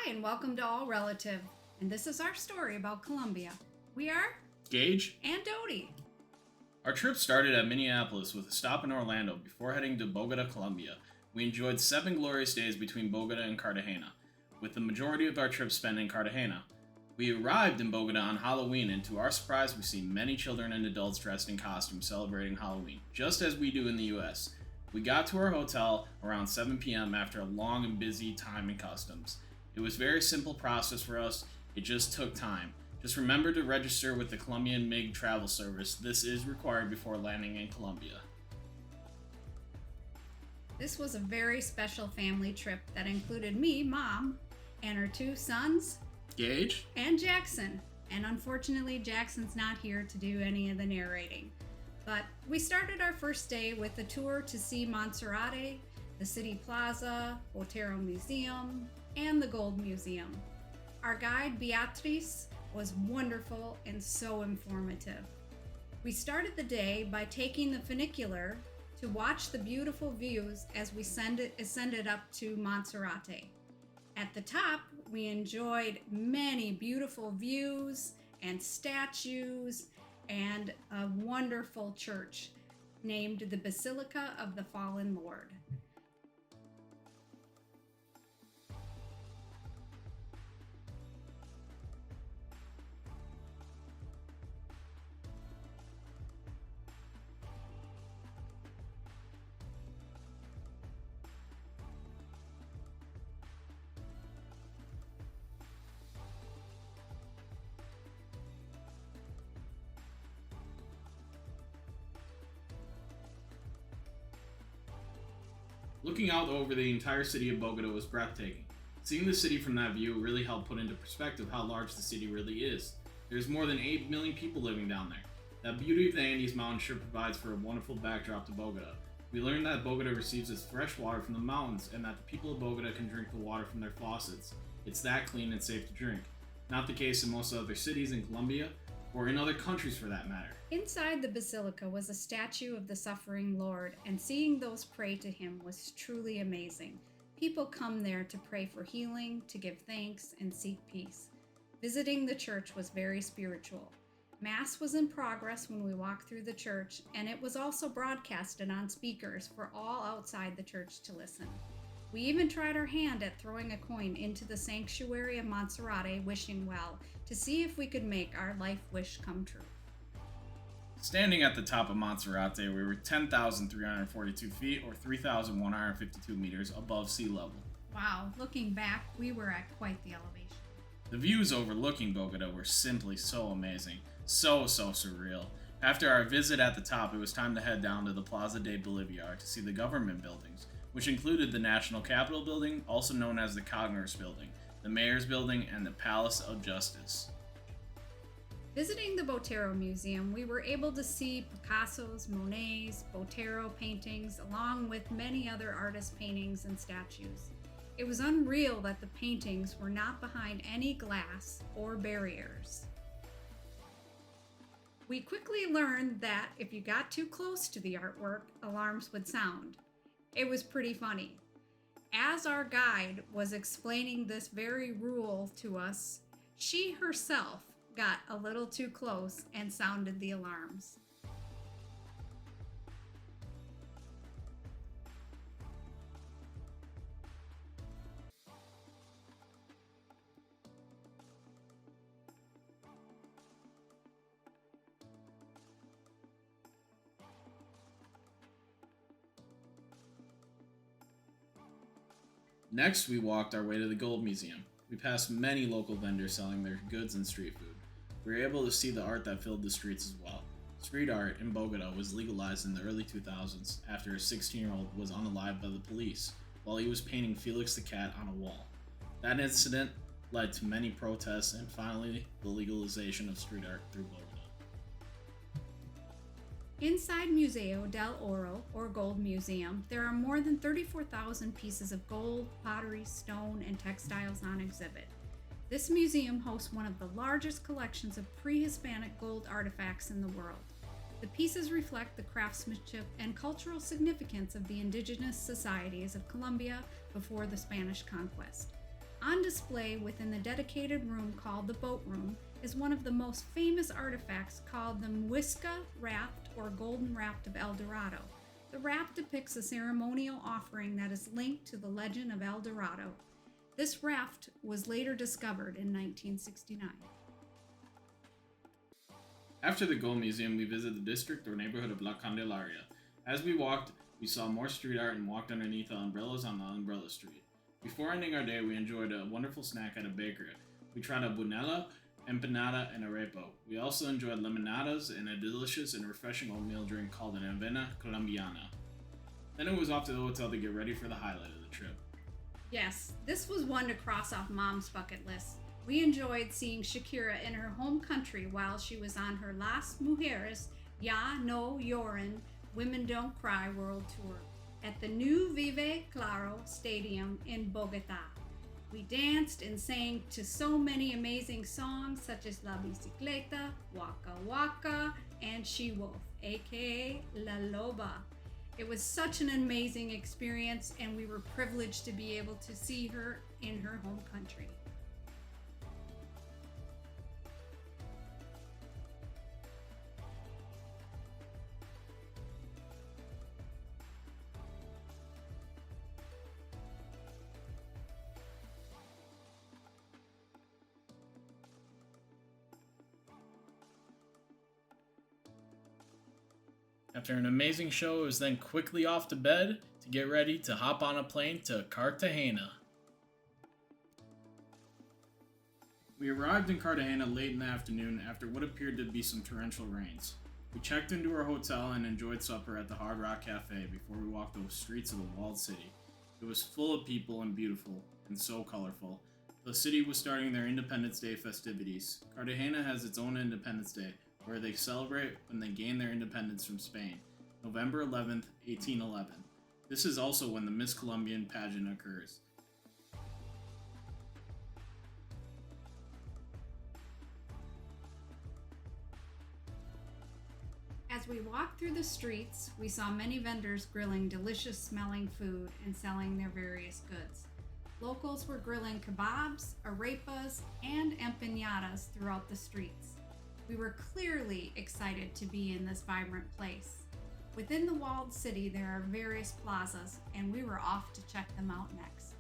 Hi, and welcome to All Relative. And this is our story about Colombia. We are Gage. and Dodie. Our trip started at Minneapolis with a stop in Orlando before heading to Bogotá, Colombia. We enjoyed 7 glorious days between Bogotá and Cartagena, with the majority of our trip spent in Cartagena. We arrived in Bogotá on Halloween, and to our surprise, we see many children and adults dressed in costumes celebrating Halloween, just as we do in the US. We got to our hotel around 7 p.m. after a long and busy time in customs. It was a very simple process for us. It just took time. Just remember to register with the Colombian MIG travel service. This is required before landing in Colombia. This was a very special family trip that included me, Mom, and her 2 sons, Gage? and Jackson. And unfortunately, Jackson's not here to do any of the narrating. But we started our first day with a tour to see Monserrate, the City Plaza, Botero Museum, and the Gold Museum. Our guide, Beatriz, was wonderful and so informative. We started the day by taking the funicular to watch the beautiful views as we ascended up to Monserrate. At the top, we enjoyed many beautiful views and statues and a wonderful church named the Basilica of the Fallen Lord. Looking out over the entire city of Bogotá was breathtaking. Seeing the city from that view really helped put into perspective how large the city really is. There's more than 8 million people living down there. That beauty of the Andes Mountains sure provides for a wonderful backdrop to Bogotá. We learned that Bogotá receives its fresh water from the mountains and that the people of Bogotá can drink the water from their faucets. It's that clean and safe to drink. Not the case in most other cities in Colombia, or in other countries for that matter. Inside the basilica was a statue of the suffering Lord, and seeing those pray to him was truly amazing. People come there to pray for healing, to give thanks, and seek peace. Visiting the church was very spiritual. Mass was in progress when we walked through the church, and it was also broadcasted on speakers for all outside the church to listen. We even tried our hand at throwing a coin into the sanctuary of Monserrate, wishing well, to see if we could make our life wish come true. Standing at the top of Monserrate, we were 10,342 feet or 3,152 meters above sea level. Wow, looking back, we were at quite the elevation. The views overlooking Bogotá were simply so amazing, so surreal. After our visit at the top, it was time to head down to the Plaza de Bolívar to see the government buildings, which included the National Capitol Building, also known as the Congress Building, the Mayor's Building, and the Palace of Justice. Visiting the Botero Museum, we were able to see Picasso's, Monet's, Botero paintings, along with many other artists' paintings and statues. It was unreal that the paintings were not behind any glass or barriers. We quickly learned that if you got too close to the artwork, alarms would sound. It was pretty funny. As our guide was explaining this very rule to us, she herself got a little too close and sounded the alarms. Next, we walked our way to the Gold Museum. We passed many local vendors selling their goods and street food. We were able to see the art that filled the streets as well. Street art in Bogotá was legalized in the early 2000s after a 16-year-old was unalived by the police while he was painting Felix the Cat on a wall. That incident led to many protests and finally the legalization of street art through Bogotá. Inside Museo del Oro, or Gold Museum, there are more than 34,000 pieces of gold, pottery, stone, and textiles on exhibit. This museum hosts one of the largest collections of pre-Hispanic gold artifacts in the world. The pieces reflect the craftsmanship and cultural significance of the indigenous societies of Colombia before the Spanish conquest. On display within the dedicated room called the Boat Room is one of the most famous artifacts called the Muisca Raft or Golden Raft of El Dorado. The raft depicts a ceremonial offering that is linked to the legend of El Dorado. This raft was later discovered in 1969. After the Gold Museum, we visited the district or neighborhood of La Candelaria. As we walked, we saw more street art and walked underneath the umbrellas on the umbrella street. Before ending our day, we enjoyed a wonderful snack at a bakery. We tried a bunela, empanada, and arepa. We also enjoyed lemonadas and a delicious and refreshing oatmeal drink called an avena colombiana. Then it was off to the hotel to get ready for the highlight of the trip. Yes, this was one to cross off Mom's bucket list. We enjoyed seeing Shakira in her home country while she was on her Las Mujeres Ya No Lloran Women Don't Cry World Tour at the new Vive Claro Stadium in Bogotá. We danced and sang to so many amazing songs such as La Bicicleta, Waka Waka, and She Wolf, aka La Loba. It was such an amazing experience, and we were privileged to be able to see her in her home country. After an amazing show, it was then quickly off to bed to get ready to hop on a plane to Cartagena. We arrived in Cartagena late in the afternoon after what appeared to be some torrential rains. We checked into our hotel and enjoyed supper at the Hard Rock Cafe before we walked the streets of the walled city. It was full of people and beautiful, and so colorful. The city was starting their Independence Day festivities. Cartagena has its own Independence Day, where they celebrate when they gained their independence from Spain, November 11th, 1811. This is also when the Miss Colombian pageant occurs. As we walked through the streets, we saw many vendors grilling delicious smelling food and selling their various goods. Locals were grilling kebabs, arepas, and empanadas throughout the streets. We were clearly excited to be in this vibrant place. Within the walled city, there are various plazas, and we were off to check them out next.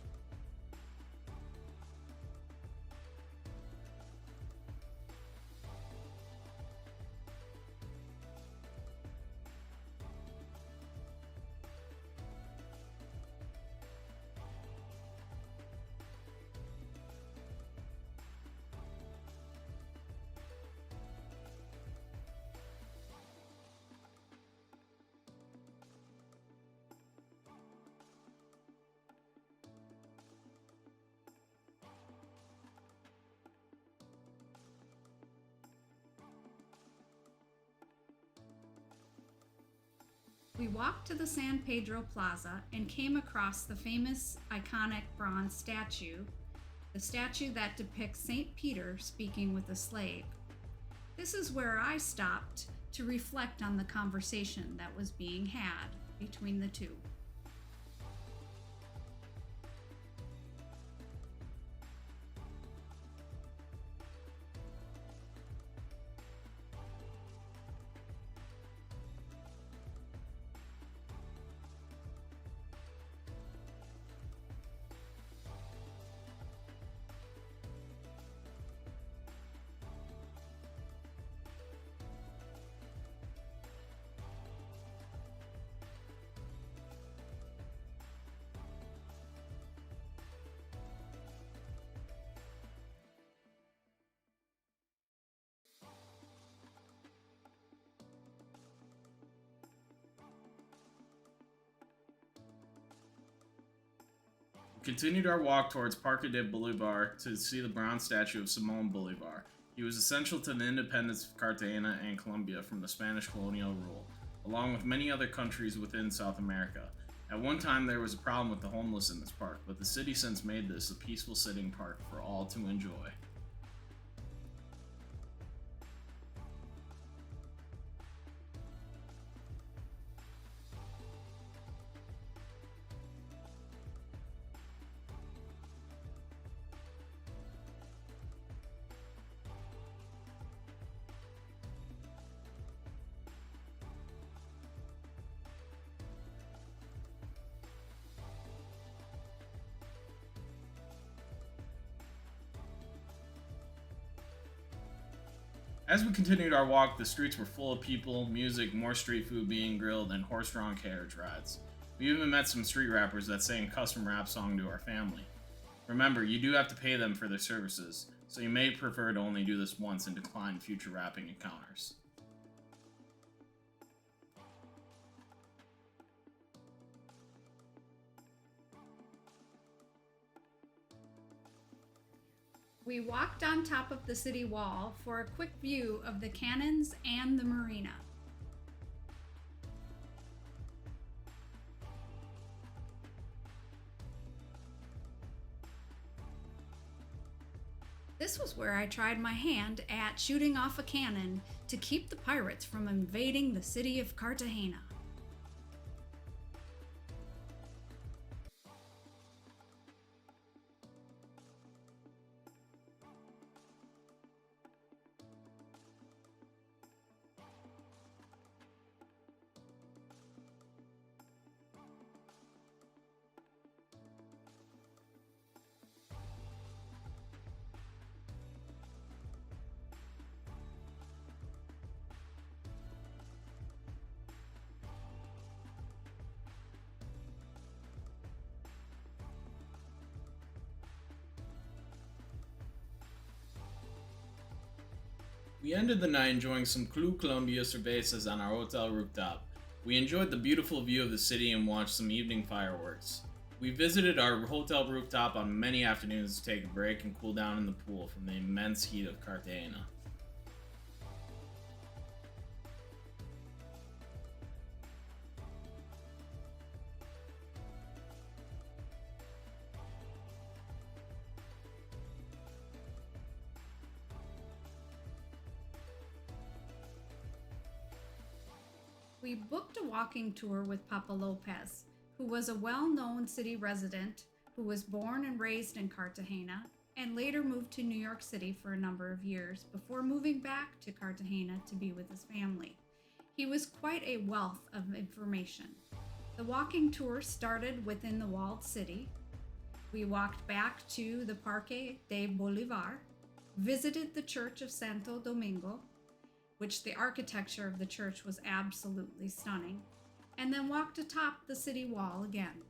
We walked to the San Pedro Plaza and came across the famous iconic bronze statue, the statue that depicts St. Peter speaking with a slave. This is where I stopped to reflect on the conversation that was being had between the two. We continued our walk towards Parque de Bolivar to see the bronze statue of Simon Bolivar. He was essential to the independence of Cartagena and Colombia from the Spanish colonial rule, along with many other countries within South America. At one time, there was a problem with the homeless in this park, but the city since made this a peaceful sitting park for all to enjoy. As we continued our walk, the streets were full of people, music, more street food being grilled, and horse-drawn carriage rides. We even met some street rappers that sang a custom rap song to our family. Remember, you do have to pay them for their services, so you may prefer to only do this once and decline future rapping encounters. We walked on top of the city wall for a quick view of the cannons and the marina. This was where I tried my hand at shooting off a cannon to keep the pirates from invading the city of Cartagena. We ended the night enjoying some Club Colombia cervezas on our hotel rooftop. We enjoyed the beautiful view of the city and watched some evening fireworks. We visited our hotel rooftop on many afternoons to take a break and cool down in the pool from the immense heat of Cartagena. We booked a walking tour with Papa Lopez, who was a well-known city resident who was born and raised in Cartagena and later moved to New York City for a number of years before moving back to Cartagena to be with his family. He was quite a wealth of information. The walking tour started within the walled city. We walked back to the Parque de Bolivar, visited the Church of Santo Domingo, which the architecture of the church was absolutely stunning, and then walked atop the city wall again.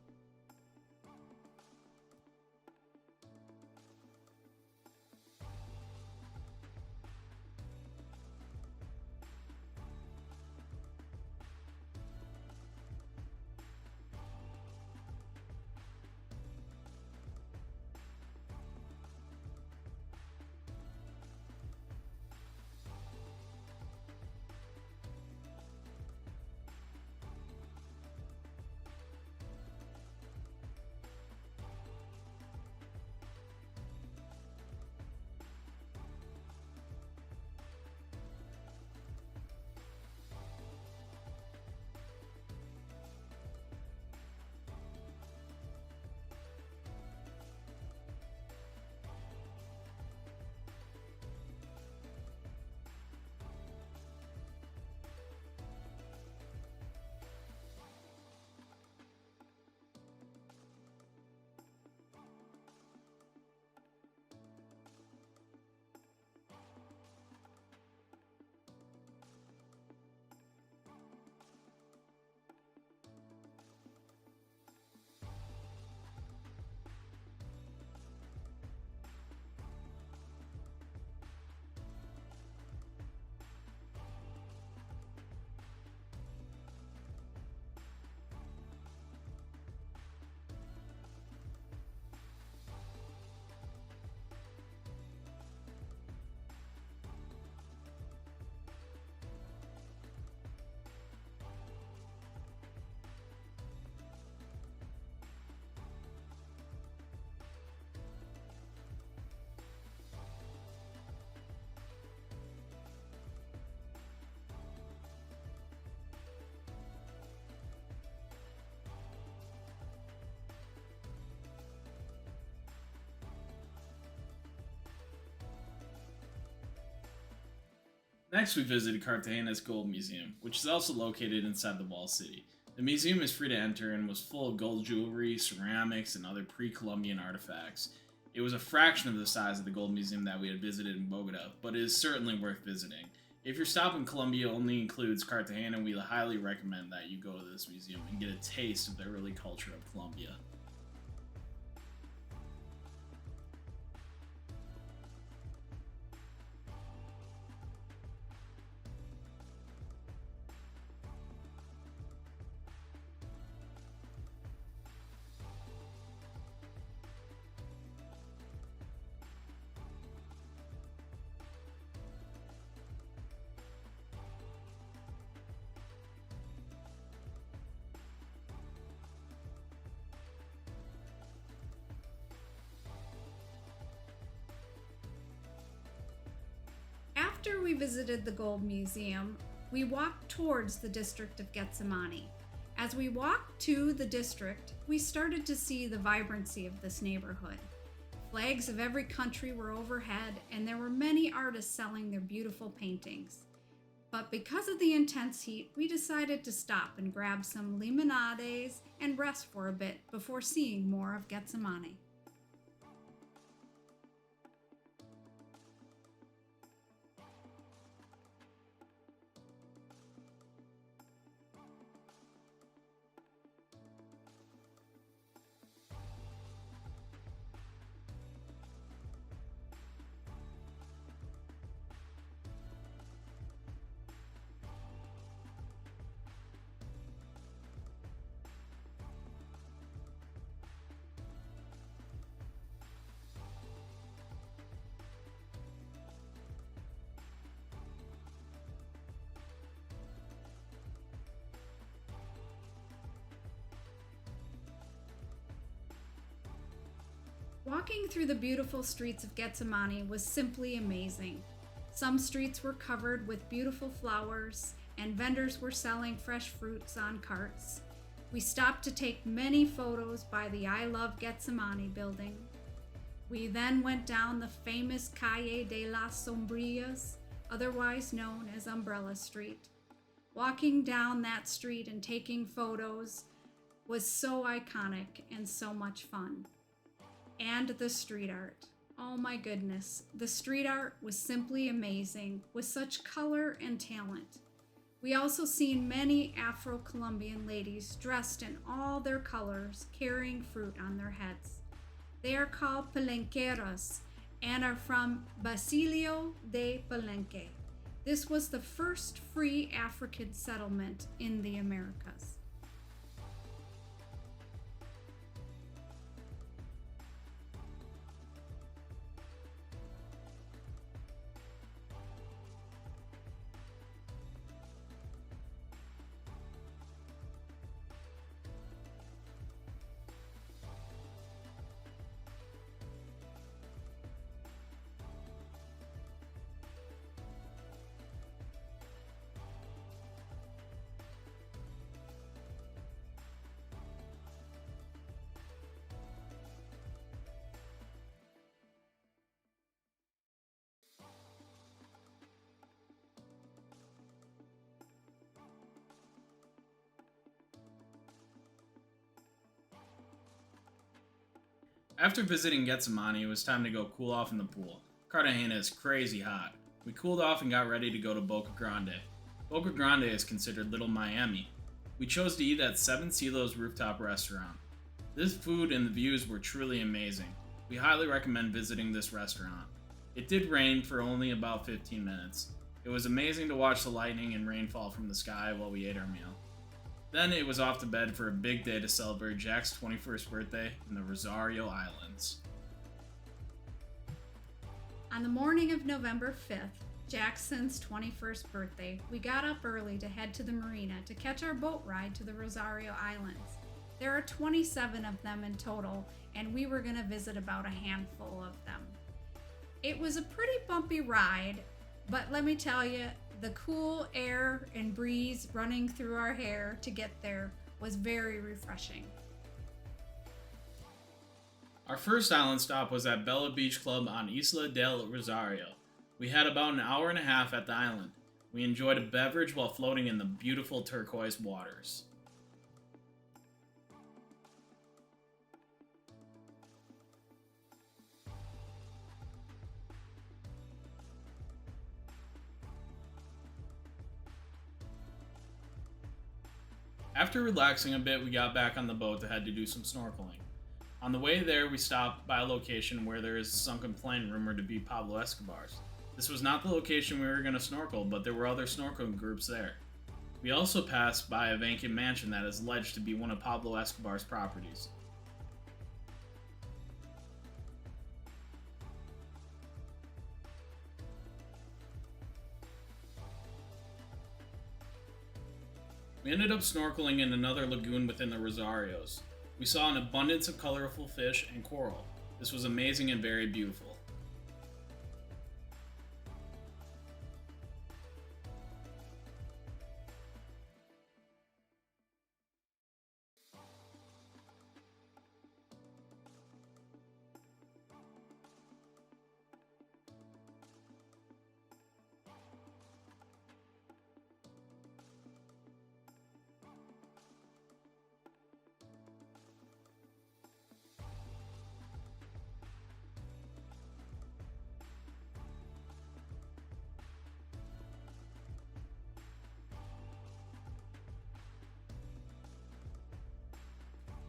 Next, we visited Cartagena's Gold Museum, which is also located inside the walled city. The museum is free to enter and was full of gold jewelry, ceramics, and other pre-Columbian artifacts. It was a fraction of the size of the Gold Museum that we had visited in Bogota, but it is certainly worth visiting. If your stop in Colombia only includes Cartagena, we highly recommend that you go to this museum and get a taste of the early culture of Colombia. After we visited the Gold Museum, we walked towards the district of Getsemani. As we walked to the district, we started to see the vibrancy of this neighborhood. Flags of every country were overhead, and there were many artists selling their beautiful paintings. But because of the intense heat, we decided to stop and grab some limonades and rest for a bit before seeing more of Getsemani. Walking through the beautiful streets of Getsemani was simply amazing. Some streets were covered with beautiful flowers, and vendors were selling fresh fruits on carts. We stopped to take many photos by the I Love Getsemani building. We then went down the famous Calle de las Sombrillas, otherwise known as Umbrella Street. Walking down that street and taking photos was so iconic and so much fun. And the street art. Oh my goodness, the street art was simply amazing with such color and talent. We also seen many Afro-Colombian ladies dressed in all their colors, carrying fruit on their heads. They are called palenqueras and are from Basilio de Palenque. This was the first free African settlement in the Americas. After visiting Getsemani, it was time to go cool off in the pool. Cartagena is crazy hot. We cooled off and got ready to go to Boca Grande. Boca Grande is considered Little Miami. We chose to eat at Seven Silos Rooftop Restaurant. This food and the views were truly amazing. We highly recommend visiting this restaurant. It did rain for only about 15 minutes. It was amazing to watch the lightning and rain fall from the sky while we ate our meal. Then it was off to bed for a big day to celebrate Jack's 21st birthday in the Rosario Islands. On the morning of November 5th, Jackson's 21st birthday, we got up early to head to the marina to catch our boat ride to the Rosario Islands. There are 27 of them in total, and we were going to visit about a handful of them. It was a pretty bumpy ride, but let me tell you, the cool air and breeze running through our hair to get there was very refreshing. Our first island stop was at Bella Beach Club on Isla del Rosario. We had about an hour and a half at the island. We enjoyed a beverage while floating in the beautiful turquoise waters. After relaxing a bit, we got back on the boat to head to do some snorkeling. On the way there, we stopped by a location where there is a sunken plane rumored to be Pablo Escobar's. This was not the location we were going to snorkel, but there were other snorkeling groups there. We also passed by a vacant mansion that is alleged to be one of Pablo Escobar's properties. We ended up snorkeling in another lagoon within the Rosarios. We saw an abundance of colorful fish and coral. This was amazing and very beautiful.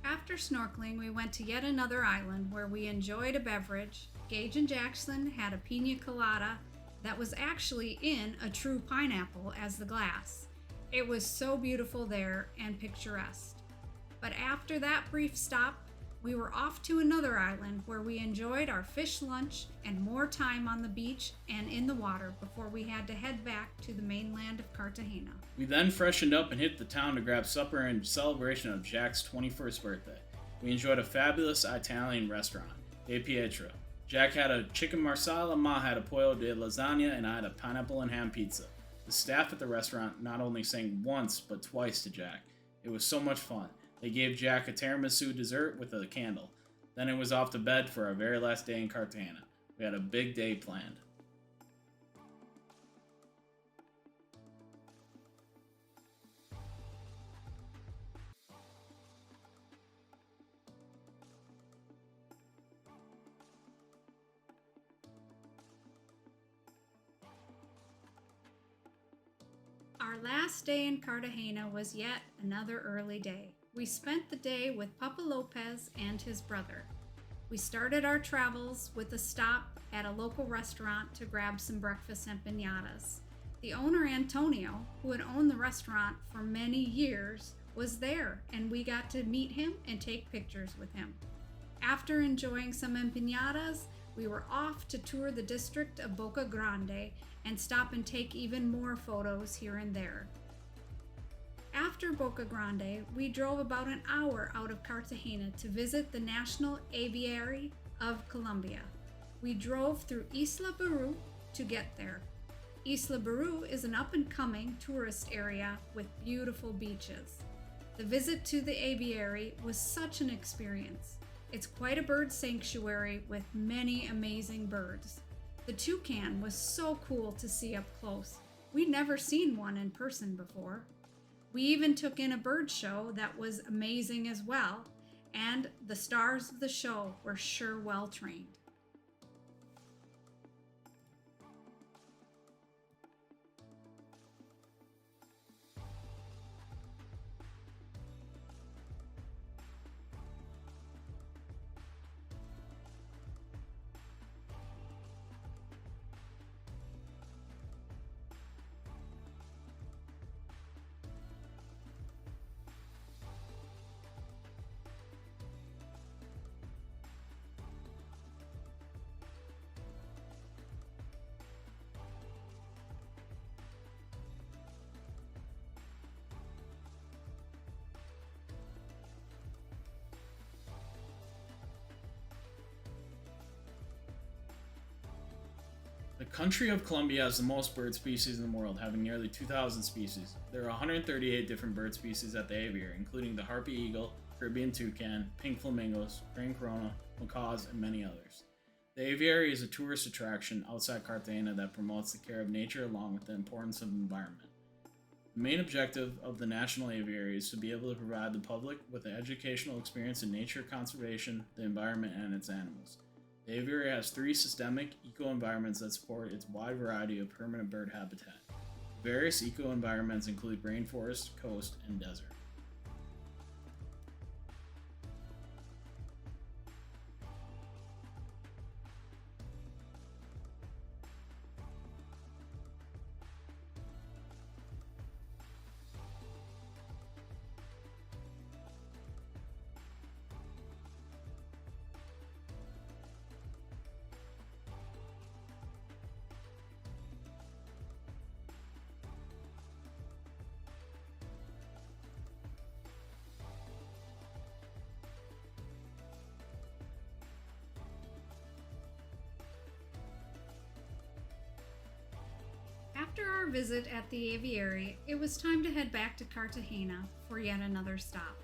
After snorkeling, we went to yet another island where we enjoyed a beverage. Gage and Jackson had a pina colada that was actually in a true pineapple as the glass. It was so beautiful there and picturesque. But after that brief stop, we were off to another island where we enjoyed our fish lunch and more time on the beach and in the water before we had to head back to the mainland of Cartagena. We then freshened up and hit the town to grab supper in celebration of Jack's 21st birthday. We enjoyed a fabulous Italian restaurant, De Pietro. Jack had a chicken marsala, Ma had a pollo de lasagna, and I had a pineapple and ham pizza. The staff at the restaurant not only sang once, but twice to Jack. It was so much fun. They gave Jack a tiramisu dessert with a candle. Then it was off to bed for our very last day in Cartagena. We had a big day planned. Our last day in Cartagena was yet another early day. We spent the day with Papa Lopez and his brother. We started our travels with a stop at a local restaurant to grab some breakfast empanadas. The owner, Antonio, who had owned the restaurant for many years, was there, and we got to meet him and take pictures with him. After enjoying some empanadas, we were off to tour the district of Boca Grande and stop and take even more photos here and there. After Boca Grande, we drove about an hour out of Cartagena to visit the National Aviary of Colombia. We drove through Isla Beru to get there. Isla Beru is an up-and-coming tourist area with beautiful beaches. The visit to the aviary was such an experience. It's quite a bird sanctuary with many amazing birds. The toucan was so cool to see up close. We'd never seen one in person before. We even took in a bird show that was amazing as well, and the stars of the show were sure well trained. The country of Colombia has the most bird species in the world, having nearly 2,000 species. There are 138 different bird species at the aviary, including the harpy eagle, Caribbean toucan, pink flamingos, crane corona, macaws, and many others. The aviary is a tourist attraction outside Cartagena that promotes the care of nature along with the importance of the environment. The main objective of the National Aviary is to be able to provide the public with an educational experience in nature conservation, the environment, and its animals. The aviary has 3 systemic eco-environments that support its wide variety of permanent bird habitat. Various eco-environments include rainforest, coast, and desert. After our visit at the aviary, it was time to head back to Cartagena for yet another stop.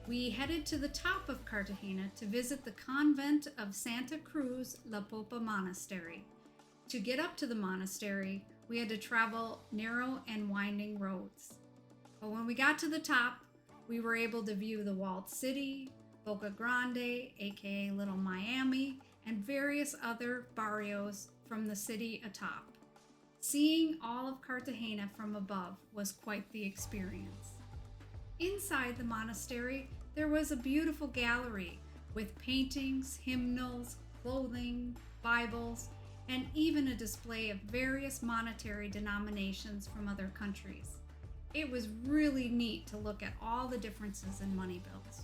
We headed to the top of Cartagena to visit the convent of Santa Cruz La Popa Monastery. To get up to the monastery, we had to travel narrow and winding roads. But when we got to the top, we were able to view the walled city, Boca Grande, aka Little Miami, and various other barrios from the city atop. Seeing all of Cartagena from above was quite the experience. Inside the monastery, there was a beautiful gallery with paintings, hymnals, clothing, Bibles, and even a display of various monetary denominations from other countries. It was really neat to look at all the differences in money bills.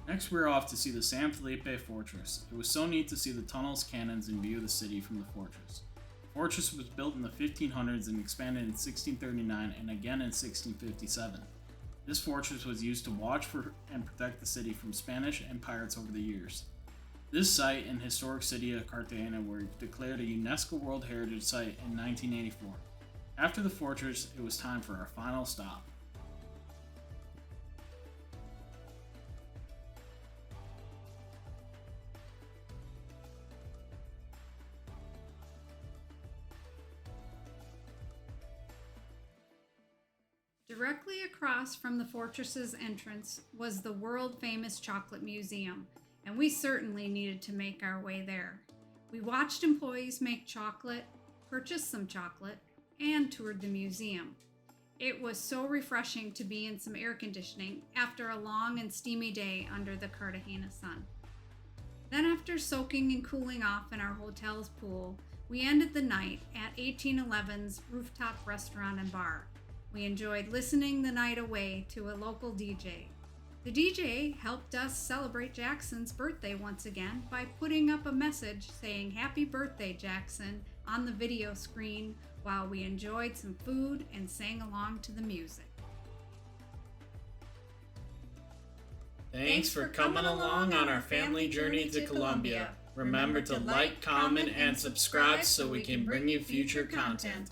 Next, we were off to see the San Felipe Fortress. It was so neat to see the tunnels, cannons, and view the city from the fortress. The fortress was built in the 1500s and expanded in 1639 and again in 1657. This fortress was used to watch for and protect the city from Spanish and pirates over the years. This site and historic city of Cartagena were declared a UNESCO World Heritage Site in 1984. After the fortress, it was time for our final stop. Directly across from the fortress's entrance was the world-famous chocolate museum, and we certainly needed to make our way there. We watched employees make chocolate, purchased some chocolate, and toured the museum. It was so refreshing to be in some air conditioning after a long and steamy day under the Cartagena sun. Then, after soaking and cooling off in our hotel's pool, we ended the night at 1811's rooftop restaurant and bar. We enjoyed listening the night away to a local DJ. The DJ helped us celebrate Jackson's birthday once again by putting up a message saying "Happy Birthday, Jackson" on the video screen while we enjoyed some food and sang along to the music. Thanks for coming along on our family journey to Colombia. Remember to like, comment, and subscribe so we can bring you future content.